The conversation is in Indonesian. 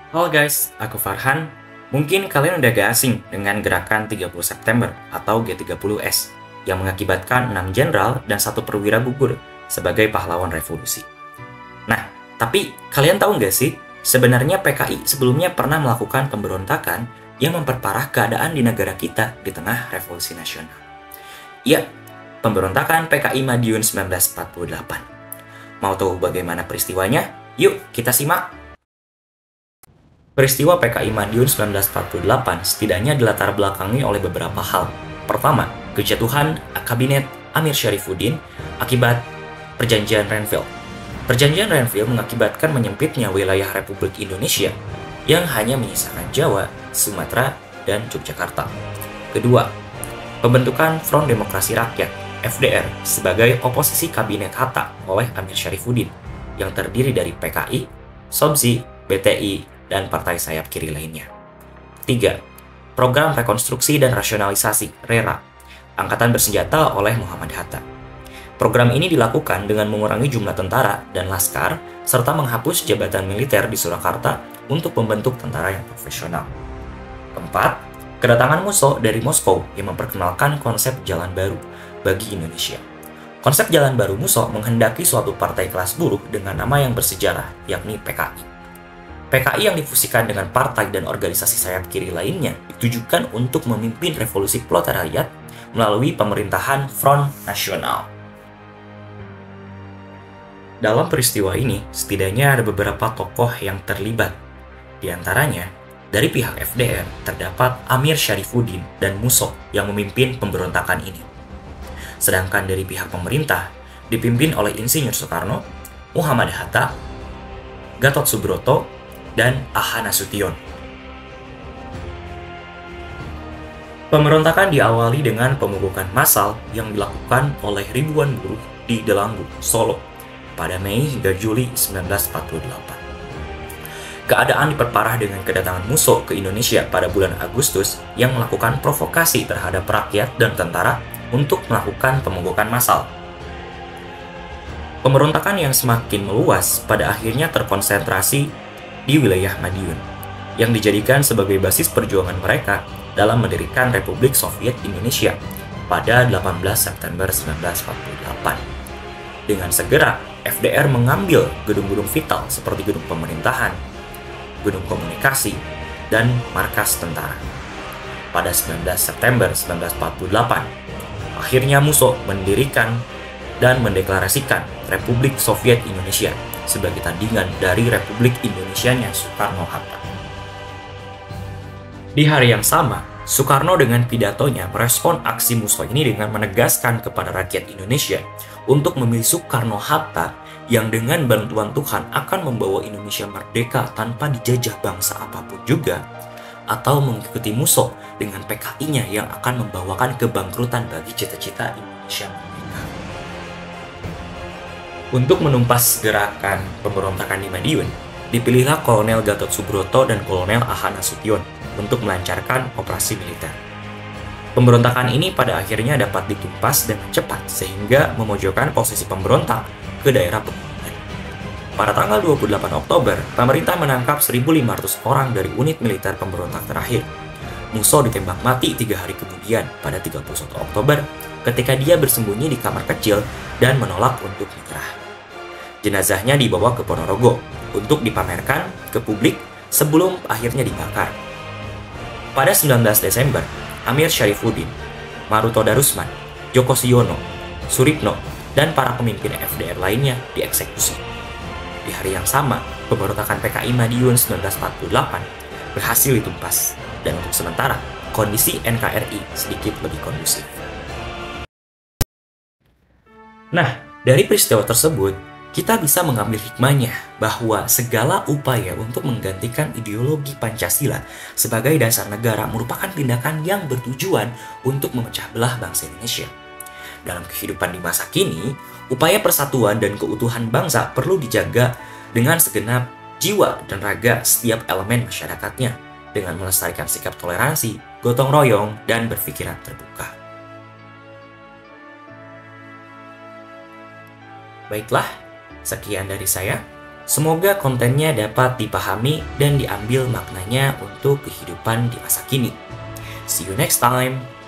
Halo guys, aku Farhan. Mungkin kalian udah gak asing dengan gerakan 30 September atau G30S yang mengakibatkan 6 jenderal dan 1 perwira gugur sebagai pahlawan revolusi. Nah, tapi kalian tahu nggak sih, sebenarnya PKI sebelumnya pernah melakukan pemberontakan yang memperparah keadaan di negara kita di tengah revolusi nasional. Ya, pemberontakan PKI Madiun 1948. Mau tahu bagaimana peristiwanya? Yuk, kita simak! Peristiwa PKI Madiun 1948 setidaknya dilatar belakangi oleh beberapa hal. Pertama, kejatuhan kabinet Amir Syarifuddin akibat Perjanjian Renville. Perjanjian Renville mengakibatkan menyempitnya wilayah Republik Indonesia yang hanya menyisakan Jawa, Sumatera, dan Yogyakarta. Kedua, pembentukan Front Demokrasi Rakyat (FDR) sebagai oposisi kabinet Hatta oleh Amir Syarifuddin yang terdiri dari PKI, SOBSI, BTI, dan partai sayap kiri lainnya. 3. Program Rekonstruksi dan Rasionalisasi (RERA) Angkatan Bersenjata oleh Muhammad Hatta. Program ini dilakukan dengan mengurangi jumlah tentara dan laskar serta menghapus jabatan militer di Surakarta untuk membentuk tentara yang profesional. 4. Kedatangan Musso dari Moskow yang memperkenalkan konsep jalan baru bagi Indonesia. Konsep jalan baru Musso menghendaki suatu partai kelas buruh dengan nama yang bersejarah, yakni PKI. PKI yang difusikan dengan partai dan organisasi sayap kiri lainnya ditujukan untuk memimpin revolusi proletariat melalui pemerintahan Front Nasional. Dalam peristiwa ini, setidaknya ada beberapa tokoh yang terlibat. Di antaranya, dari pihak FDR terdapat Amir Syarifuddin dan Musso yang memimpin pemberontakan ini. Sedangkan dari pihak pemerintah, dipimpin oleh Insinyur Soekarno, Muhammad Hatta, Gatot Subroto, dan Aha Nasution. Pemberontakan diawali dengan pemukulan massal yang dilakukan oleh ribuan buruh di Delanggu, Solo, pada Mei hingga Juli 1948. Keadaan diperparah dengan kedatangan Musso ke Indonesia pada bulan Agustus yang melakukan provokasi terhadap rakyat dan tentara untuk melakukan pemukulan massal. Pemberontakan yang semakin meluas pada akhirnya terkonsentrasi di wilayah Madiun, yang dijadikan sebagai basis perjuangan mereka dalam mendirikan Republik Soviet Indonesia pada 18 September 1948. Dengan segera, FDR mengambil gedung-gedung vital seperti gedung pemerintahan, gedung komunikasi, dan markas tentara. Pada 19 September 1948, akhirnya Musso mendirikan dan mendeklarasikan Republik Soviet Indonesia sebagai tandingan dari Republik Indonesianya Soekarno-Hatta. Di hari yang sama, Soekarno dengan pidatonya merespon aksi Musso ini dengan menegaskan kepada rakyat Indonesia untuk memilih Soekarno-Hatta yang dengan bantuan Tuhan akan membawa Indonesia merdeka tanpa dijajah bangsa apapun juga, atau mengikuti Musso dengan PKI-nya yang akan membawakan kebangkrutan bagi cita-cita Indonesia merdeka. Untuk menumpas gerakan pemberontakan di Madiun, dipilihlah Kolonel Gatot Subroto dan Kolonel Aha Nasution untuk melancarkan operasi militer. Pemberontakan ini pada akhirnya dapat ditumpas dengan cepat sehingga memojokkan posisi pemberontak ke daerah pegunungan. Pada tanggal 28 Oktober, pemerintah menangkap 1.500 orang dari unit militer pemberontak terakhir. Musso ditembak mati 3 hari kemudian pada 31 Oktober ketika dia bersembunyi di kamar kecil dan menolak untuk menyerah. Jenazahnya dibawa ke Ponorogo untuk dipamerkan ke publik sebelum akhirnya dibakar. Pada 19 Desember, Amir Syarifuddin, Maruto Darusman, Djoko Siono, Suripno, dan para pemimpin FDR lainnya dieksekusi. Di hari yang sama, pemberontakan PKI Madiun 1948 berhasil ditumpas, dan untuk sementara, kondisi NKRI sedikit lebih kondusif. Nah, dari peristiwa tersebut, kita bisa mengambil hikmahnya bahwa segala upaya untuk menggantikan ideologi Pancasila sebagai dasar negara merupakan tindakan yang bertujuan untuk memecah belah bangsa Indonesia. Dalam kehidupan di masa kini, upaya persatuan dan keutuhan bangsa perlu dijaga dengan segenap jiwa dan raga setiap elemen masyarakatnya dengan melestarikan sikap toleransi, gotong royong, dan berpikiran terbuka. Baiklah, sekian dari saya. Semoga kontennya dapat dipahami dan diambil maknanya untuk kehidupan di masa kini. See you next time.